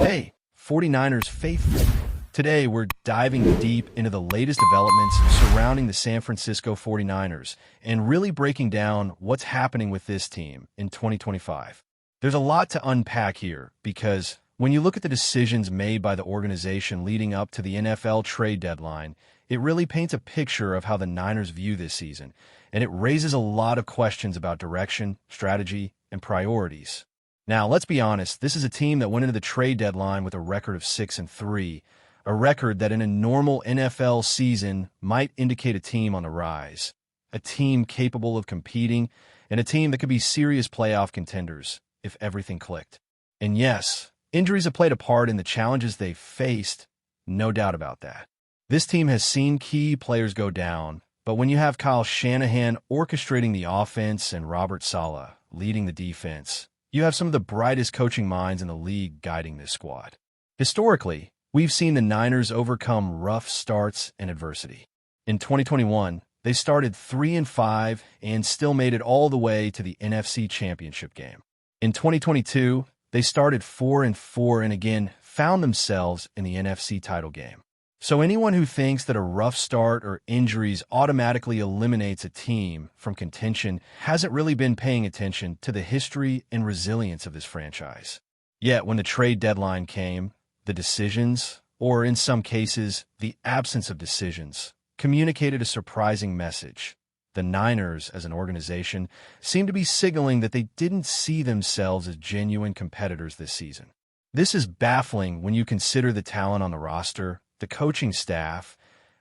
Hey, 49ers faithful. Today, we're diving deep into the latest developments surrounding the San Francisco 49ers and really breaking down what's happening with this team in 2025. There's a lot to unpack here because when you look at the decisions made by the organization leading up to the NFL trade deadline, it really paints a picture of how the Niners view this season, and it raises a lot of questions about direction, strategy, and priorities. Now, let's be honest, this is a team that went into the trade deadline with a record of 6-3, a record that in a normal NFL season might indicate a team on the rise, a team capable of competing, and a team that could be serious playoff contenders if everything clicked. And yes, injuries have played a part in the challenges they've faced, no doubt about that. This team has seen key players go down, but when you have Kyle Shanahan orchestrating the offense and Robert Saleh leading the defense, you have some of the brightest coaching minds in the league guiding this squad. Historically, we've seen the Niners overcome rough starts and adversity. In 2021, they started 3-5 and still made it all the way to the NFC Championship game. In 2022, they started 4-4 and again found themselves in the NFC title game. So anyone who thinks that a rough start or injuries automatically eliminates a team from contention hasn't really been paying attention to the history and resilience of this franchise. Yet when the trade deadline came, the decisions, or in some cases, the absence of decisions, communicated a surprising message. The Niners, as an organization, seemed to be signaling that they didn't see themselves as genuine competitors this season. This is baffling when you consider the talent on the roster, the coaching staff,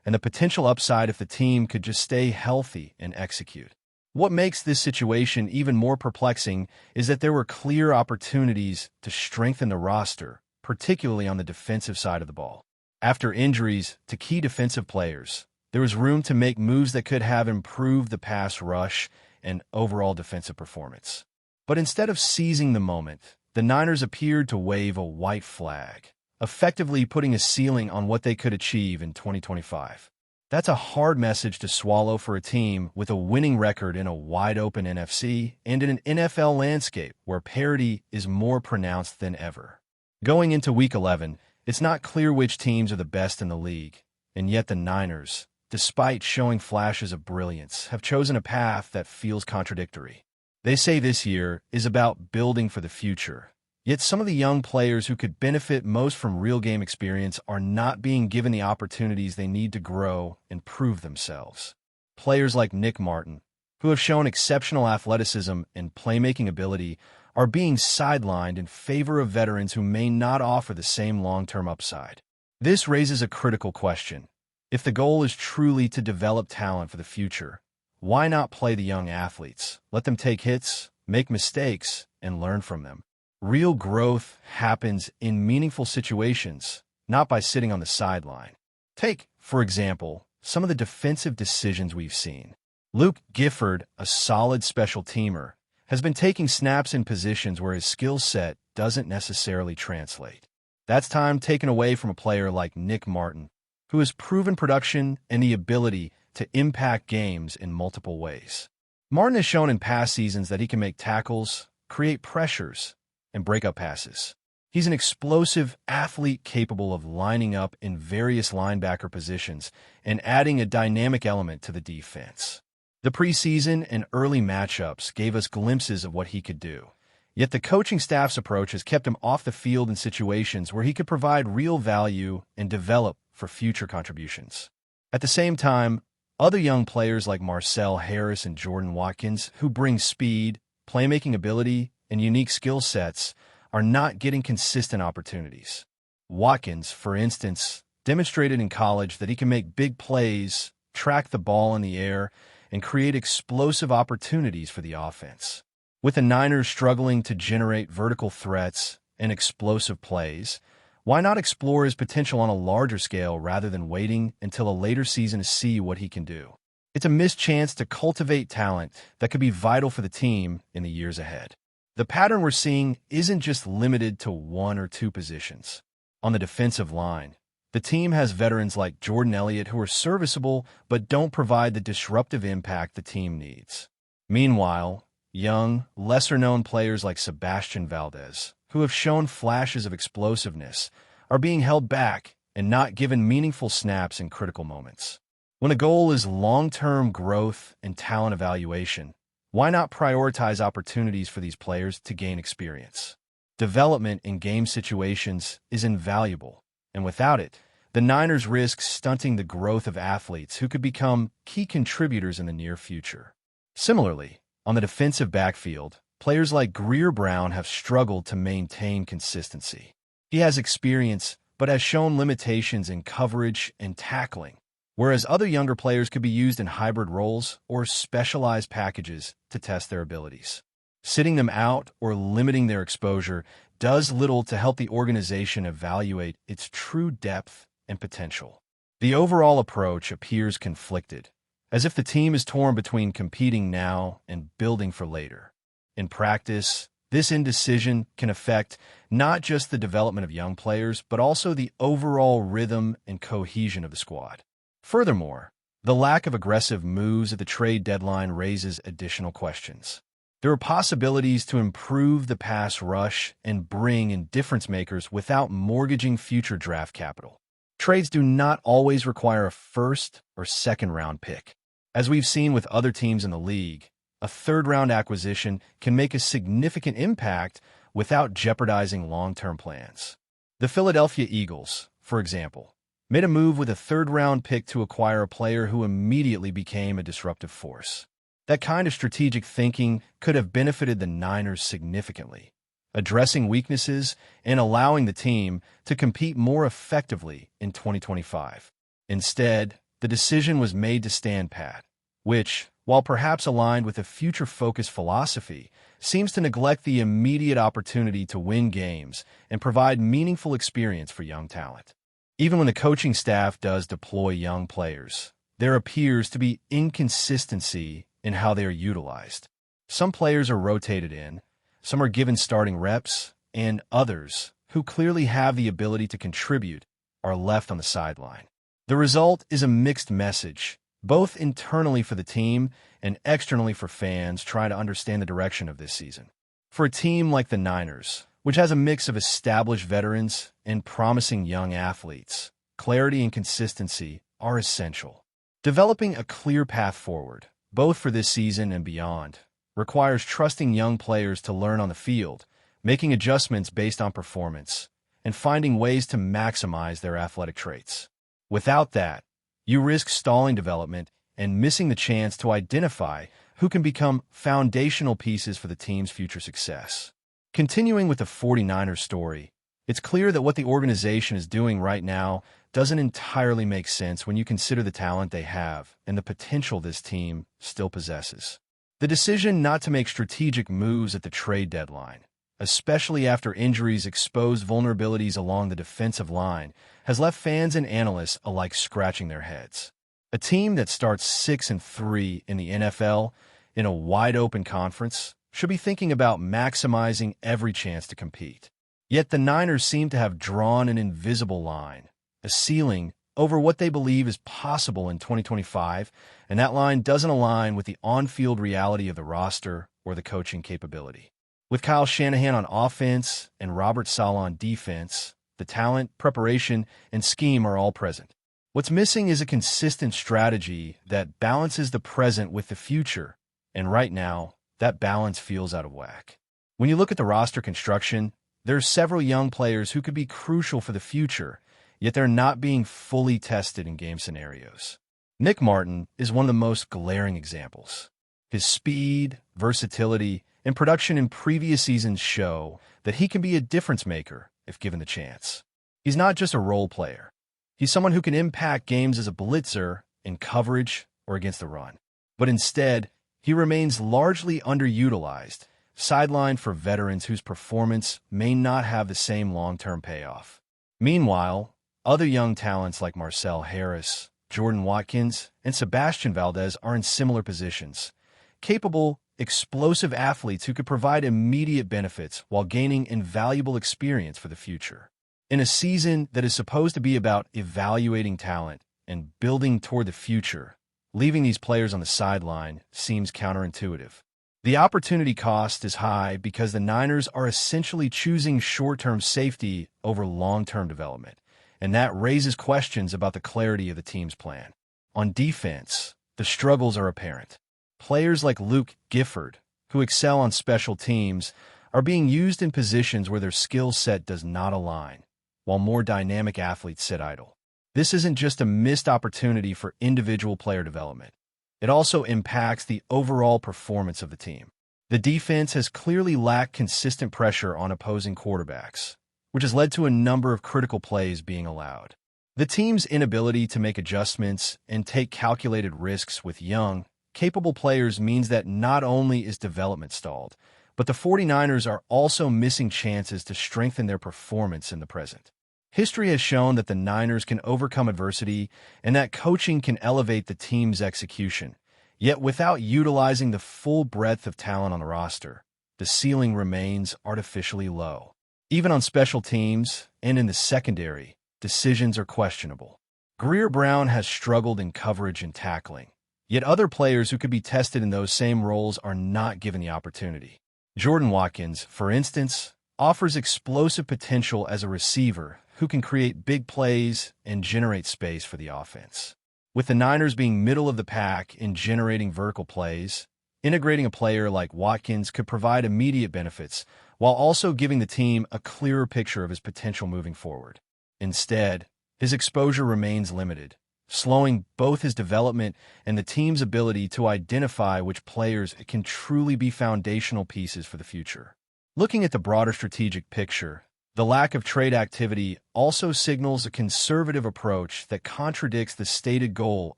and the potential upside if the team could just stay healthy and execute. What makes this situation even more perplexing is that there were clear opportunities to strengthen the roster, particularly on the defensive side of the ball. After injuries to key defensive players, there was room to make moves that could have improved the pass rush and overall defensive performance. But instead of seizing the moment, the Niners appeared to wave a white flag, effectively putting a ceiling on what they could achieve in 2025. That's a hard message to swallow for a team with a winning record in a wide-open NFC and in an NFL landscape where parity is more pronounced than ever. Going into Week 11, it's not clear which teams are the best in the league, and yet the Niners, despite showing flashes of brilliance, have chosen a path that feels contradictory. They say this year is about building for the future, yet some of the young players who could benefit most from real game experience are not being given the opportunities they need to grow and prove themselves. Players like Nick Martin, who have shown exceptional athleticism and playmaking ability, are being sidelined in favor of veterans who may not offer the same long-term upside. This raises a critical question. If the goal is truly to develop talent for the future, why not play the young athletes? Let them take hits, make mistakes, and learn from them. Real growth happens in meaningful situations, not by sitting on the sideline. Take, for example, some of the defensive decisions we've seen. Luke Gifford, a solid special teamer, has been taking snaps in positions where his skill set doesn't necessarily translate. That's time taken away from a player like Nick Martin, who has proven production and the ability to impact games in multiple ways. Martin has shown in past seasons that he can make tackles, create pressures, and break up passes. He's an explosive athlete capable of lining up in various linebacker positions and adding a dynamic element to the defense. The preseason and early matchups gave us glimpses of what he could do, yet the coaching staff's approach has kept him off the field in situations where he could provide real value and develop for future contributions. At the same time, other young players like Marcel Harris and Jordan Watkins, who bring speed, playmaking ability, and unique skill sets, are not getting consistent opportunities. Watkins, for instance, demonstrated in college that he can make big plays, track the ball in the air, and create explosive opportunities for the offense. With the Niners struggling to generate vertical threats and explosive plays, why not explore his potential on a larger scale rather than waiting until a later season to see what he can do? It's a missed chance to cultivate talent that could be vital for the team in the years ahead. The pattern we're seeing isn't just limited to one or two positions. On the defensive line, the team has veterans like Jordan Elliott who are serviceable but don't provide the disruptive impact the team needs. Meanwhile, young, lesser-known players like Sebastian Valdez, who have shown flashes of explosiveness, are being held back and not given meaningful snaps in critical moments. When a goal is long-term growth and talent evaluation, why not prioritize opportunities for these players to gain experience? Development in game situations is invaluable, and without it, the Niners risk stunting the growth of athletes who could become key contributors in the near future. Similarly, on the defensive backfield, players like Greer Brown have struggled to maintain consistency. He has experience, but has shown limitations in coverage and tackling, whereas other younger players could be used in hybrid roles or specialized packages to test their abilities. Sitting them out or limiting their exposure does little to help the organization evaluate its true depth and potential. The overall approach appears conflicted, as if the team is torn between competing now and building for later. In practice, this indecision can affect not just the development of young players, but also the overall rhythm and cohesion of the squad. Furthermore, the lack of aggressive moves at the trade deadline raises additional questions. There are possibilities to improve the pass rush and bring in difference makers without mortgaging future draft capital. Trades do not always require a first or second round pick. As we've seen with other teams in the league, a third-round acquisition can make a significant impact without jeopardizing long-term plans. The Philadelphia Eagles, for example, made a move with a third-round pick to acquire a player who immediately became a disruptive force. That kind of strategic thinking could have benefited the Niners significantly, addressing weaknesses and allowing the team to compete more effectively in 2025. Instead, the decision was made to stand pat, which, while perhaps aligned with a future-focused philosophy, seems to neglect the immediate opportunity to win games and provide meaningful experience for young talent. Even when the coaching staff does deploy young players, there appears to be inconsistency in how they are utilized. Some players are rotated in, some are given starting reps, and others, who clearly have the ability to contribute, are left on the sideline. The result is a mixed message, both internally for the team and externally for fans trying to understand the direction of this season. For a team like the Niners, which has a mix of established veterans and promising young athletes, clarity and consistency are essential. Developing a clear path forward, both for this season and beyond, requires trusting young players to learn on the field, making adjustments based on performance, and finding ways to maximize their athletic traits. Without that, you risk stalling development and missing the chance to identify who can become foundational pieces for the team's future success. Continuing with the 49ers story, it's clear that what the organization is doing right now doesn't entirely make sense when you consider the talent they have and the potential this team still possesses. The decision not to make strategic moves at the trade deadline, especially after injuries exposed vulnerabilities along the defensive line, has left fans and analysts alike scratching their heads. A team that starts 6-3 in the NFL in a wide-open conference should be thinking about maximizing every chance to compete. Yet the Niners seem to have drawn an invisible line, a ceiling over what they believe is possible in 2025, and that line doesn't align with the on-field reality of the roster or the coaching capability. With Kyle Shanahan on offense and Robert Saleh on defense, the talent, preparation, and scheme are all present. What's missing is a consistent strategy that balances the present with the future, and right now, that balance feels out of whack. When you look at the roster construction, there are several young players who could be crucial for the future, yet they're not being fully tested in game scenarios. Nick Martin is one of the most glaring examples. His speed, versatility, and production in previous seasons show that he can be a difference maker if given the chance. He's not just a role player. He's someone who can impact games as a blitzer, in coverage, or against the run. But instead, he remains largely underutilized, sidelined for veterans whose performance may not have the same long-term payoff. Meanwhile, other young talents like Marcel Harris, Jordan Watkins, and Sebastian Valdez are in similar positions, capable, explosive athletes who could provide immediate benefits while gaining invaluable experience for the future. In a season that is supposed to be about evaluating talent and building toward the future, leaving these players on the sideline seems counterintuitive. The opportunity cost is high because the Niners are essentially choosing short-term safety over long-term development, and that raises questions about the clarity of the team's plan. On defense, the struggles are apparent. Players like Luke Gifford, who excel on special teams, are being used in positions where their skill set does not align, while more dynamic athletes sit idle. This isn't just a missed opportunity for individual player development. It also impacts the overall performance of the team. The defense has clearly lacked consistent pressure on opposing quarterbacks, which has led to a number of critical plays being allowed. The team's inability to make adjustments and take calculated risks with young, capable players means that not only is development stalled, but the 49ers are also missing chances to strengthen their performance in the present. History has shown that the Niners can overcome adversity and that coaching can elevate the team's execution. Yet without utilizing the full breadth of talent on the roster, the ceiling remains artificially low. Even on special teams and in the secondary, decisions are questionable. Greer Brown has struggled in coverage and tackling, yet other players who could be tested in those same roles are not given the opportunity. Jordan Watkins, for instance, offers explosive potential as a receiver who can create big plays and generate space for the offense. With the Niners being middle of the pack in generating vertical plays, integrating a player like Watkins could provide immediate benefits while also giving the team a clearer picture of his potential moving forward. Instead, his exposure remains limited, slowing both his development and the team's ability to identify which players can truly be foundational pieces for the future. Looking at the broader strategic picture, the lack of trade activity also signals a conservative approach that contradicts the stated goal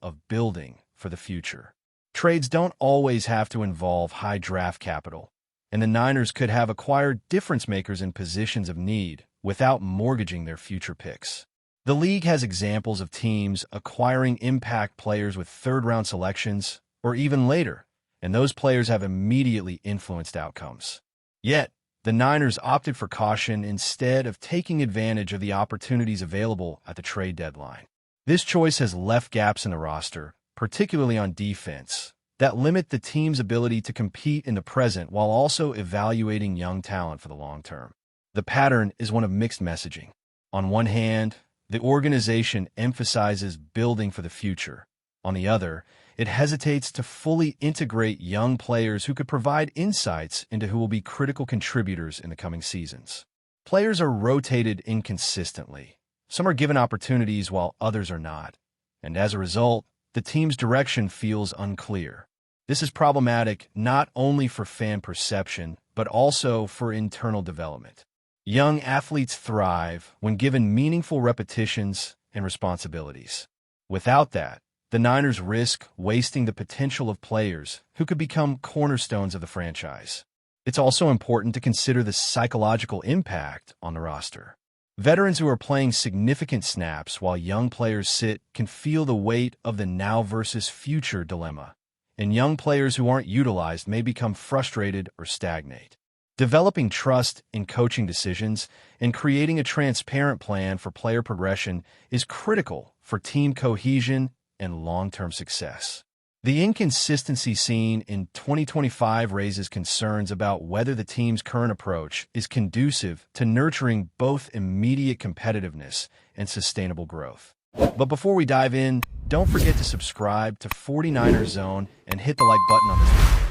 of building for the future. Trades don't always have to involve high draft capital, and the Niners could have acquired difference-makers in positions of need without mortgaging their future picks. The league has examples of teams acquiring impact players with third-round selections or even later, and those players have immediately influenced outcomes. Yet, the Niners opted for caution instead of taking advantage of the opportunities available at the trade deadline. This choice has left gaps in the roster, particularly on defense, that limit the team's ability to compete in the present while also evaluating young talent for the long term. The pattern is one of mixed messaging. On one hand, the organization emphasizes building for the future. On the other, it hesitates to fully integrate young players who could provide insights into who will be critical contributors in the coming seasons. Players are rotated inconsistently. Some are given opportunities while others are not. And as a result, the team's direction feels unclear. This is problematic not only for fan perception, but also for internal development. Young athletes thrive when given meaningful repetitions and responsibilities. Without that, the Niners risk wasting the potential of players who could become cornerstones of the franchise. It's also important to consider the psychological impact on the roster. Veterans who are playing significant snaps while young players sit can feel the weight of the now versus future dilemma, and young players who aren't utilized may become frustrated or stagnate. Developing trust in coaching decisions and creating a transparent plan for player progression is critical for team cohesion and long-term success. The inconsistency seen in 2025 raises concerns about whether the team's current approach is conducive to nurturing both immediate competitiveness and sustainable growth. But before we dive in, don't forget to subscribe to 49ers Zone and hit the like button on this video.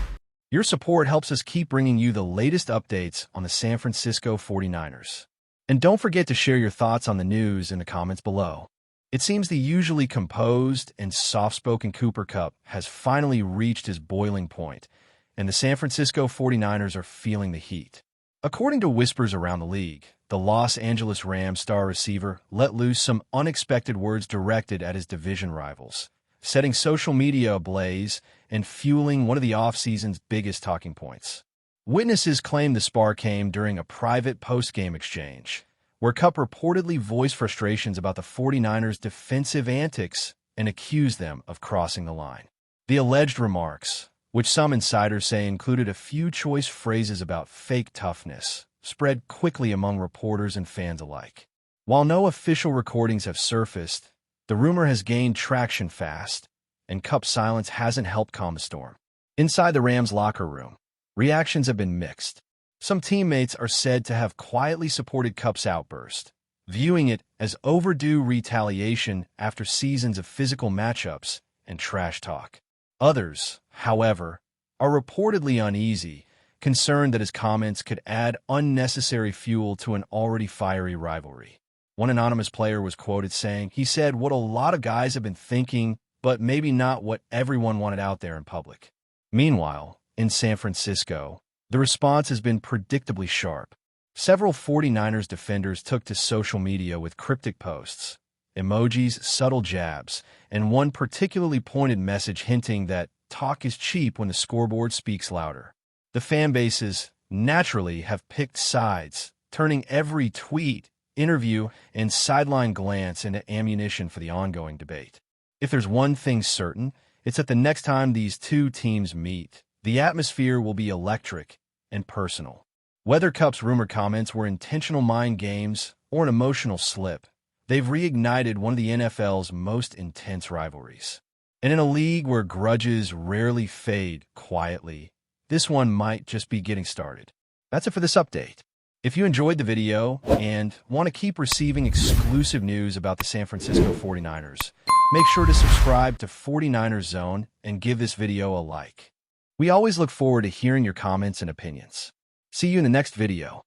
Your support helps us keep bringing you the latest updates on the San Francisco 49ers. And don't forget to share your thoughts on the news in the comments below. It seems the usually composed and soft-spoken Cooper Kupp has finally reached his boiling point, and the San Francisco 49ers are feeling the heat. According to whispers around the league, the Los Angeles Rams star receiver let loose some unexpected words directed at his division rivals, setting social media ablaze and fueling one of the offseason's biggest talking points. Witnesses claim the spar came during a private post-game exchange, where Kupp reportedly voiced frustrations about the 49ers' defensive antics and accused them of crossing the line. The alleged remarks, which some insiders say included a few choice phrases about fake toughness, spread quickly among reporters and fans alike. While no official recordings have surfaced, the rumor has gained traction fast, and Kupp's silence hasn't helped calm the storm. Inside the Rams' locker room, Reactions have been mixed. Some teammates are said to have quietly supported KUPP's outburst, viewing it as overdue retaliation after seasons of physical matchups and trash talk. Others, however, are reportedly uneasy, concerned that his comments could add unnecessary fuel to an already fiery rivalry. One anonymous player was quoted saying, "He said what a lot of guys have been thinking, but maybe not what everyone wanted out there in public." Meanwhile, in San Francisco, the response has been predictably sharp. Several 49ers defenders took to social media with cryptic posts, emojis, subtle jabs, and one particularly pointed message hinting that talk is cheap when the scoreboard speaks louder. The fan bases, naturally, have picked sides, turning every tweet, interview, and sideline glance into ammunition for the ongoing debate. If there's one thing certain, it's that the next time these two teams meet, the atmosphere will be electric and personal. Whether KUPP's rumored comments were intentional mind games or an emotional slip, they've reignited one of the NFL's most intense rivalries. And in a league where grudges rarely fade quietly, this one might just be getting started. That's it for this update. If you enjoyed the video and want to keep receiving exclusive news about the San Francisco 49ers, make sure to subscribe to 49ers Zone and give this video a like. We always look forward to hearing your comments and opinions. See you in the next video.